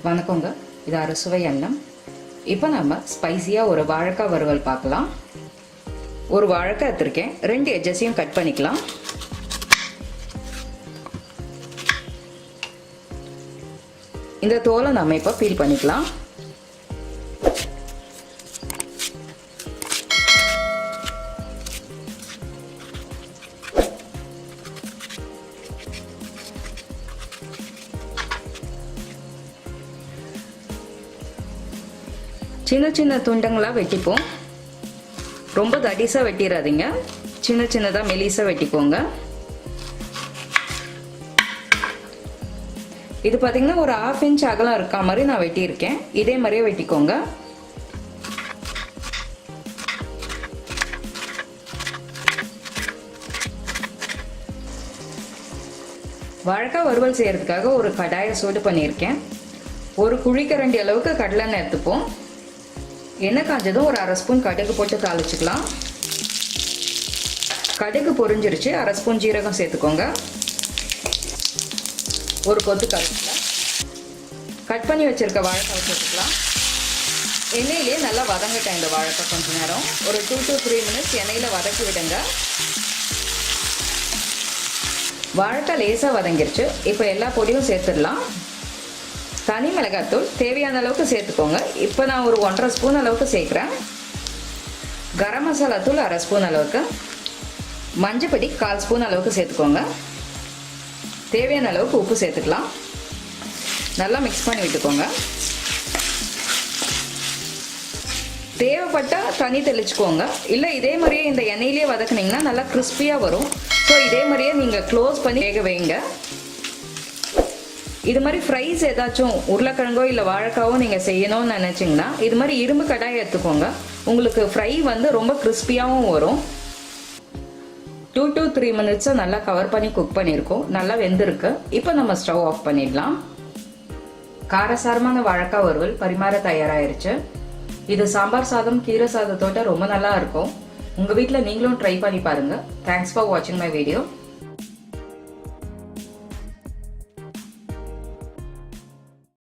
வணக்கங்க, இது அறுசுவை அன்னம். இப்போ நம்ம ஸ்பைசியாக ஒரு வாழைக்காய் வறுவல் பார்க்கலாம். ஒரு வாழைக்காய் எடுத்திருக்கேன், 2 எட்ஜஸையும் கட் பண்ணிக்கலாம். இந்த தோலை நம்ம இப்போ பீல் பண்ணிக்கலாம். சின்ன சின்ன துண்டங்களாக வெட்டிப்போம். ரொம்ப தடிசாக வெட்டிடாதீங்க, சின்ன சின்னதாக மெலிசாக வெட்டிக்கோங்க. இது பார்த்தீங்கன்னா ஒரு 1/2 இன்ச் அகலம் இருக்கா மாதிரி நான் வெட்டியிருக்கேன். இதே மாதிரியே வெட்டிக்கோங்க. வாழைக்காய் வறுவல் செய்யறதுக்காக ஒரு கடாயை சூடு பண்ணியிருக்கேன். ஒரு குழிக்கரண்டி அளவுக்கு கடலெண்ணெய் எடுத்துப்போம். எண்ணெய் காஞ்சதும் ஒரு 1/2 ஸ்பூன் கடுகு போட்டு தாளிச்சுக்கலாம். கடுகு பொரிஞ்சிருச்சு, 1/2 ஸ்பூன் ஜீரகம் சேர்த்துக்கோங்க. ஒரு கொத்து கருவேப்பிலை, கட் பண்ணி வச்சிருக்க வாழைக்காய் சேர்த்துக்கலாம். எண்ணெயிலே நல்லா வதங்கட்டும் இந்த வாழைக்காய். கொஞ்ச நேரம் ஒரு 2 to 3 மினிட்ஸ் எண்ணெயில் வதக்கி விடுங்க. வாழைக்காய் லேசாக வதங்கிருச்சு. இப்போ எல்லா பொடியும் சேர்த்துடலாம். தனி மிளகாத்தூள் தேவையான அளவுக்கு சேர்த்துக்கோங்க. இப்போ நான் ஒரு 1.5 ஸ்பூன் அளவுக்கு சேர்க்குறேன். கரம் மசாலா தூள் 1/2 ஸ்பூன் அளவுக்கு, மஞ்சப்பொடி 1/4 ஸ்பூன் அளவுக்கு சேர்த்துக்கோங்க. தேவையான அளவுக்கு உப்பு சேர்த்துக்கலாம். நல்லா மிக்ஸ் பண்ணி விட்டுக்கோங்க. தேவைப்பட்டால் தண்ணி தெளிச்சுக்கோங்க. இல்லை இதே மாதிரியே இந்த எண்ணெயிலே வதக்குனீங்கன்னா நல்லா கிறிஸ்பியாக வரும். ஸோ இதே மாதிரியே நீங்கள் க்ளோஸ் பண்ணி வேக வைங்க. இது மாதிரி ஃப்ரைஸ் ஏதாச்சும் உருளைக்கிழங்கோ இல்லை வாழைக்காவோ நீங்கள் செய்யணும்னு நினச்சிங்கன்னா இது மாதிரி இரும்பு கடாயை எடுத்துக்கோங்க. உங்களுக்கு ஃப்ரை ரொம்ப கிறிஸ்பியாகவும் வரும். 2 to 3 மினிட்ஸை நல்லா கவர் பண்ணி குக் பண்ணியிருக்கோம். நல்லா வெந்திருக்கு. இப்போ நம்ம ஸ்டவ் ஆஃப் பண்ணிடலாம். காரசாரமான வாழைக்காய் வறுவல் பரிமாற தயாராகிருச்சு. இது சாம்பார் சாதம், கீரை சாதத்தோட ரொம்ப நல்லா இருக்கும். உங்கள் வீட்டில் நீங்களும் ட்ரை பண்ணி பாருங்கள். தேங்க்ஸ் ஃபார் வாட்சிங் மை வீடியோ.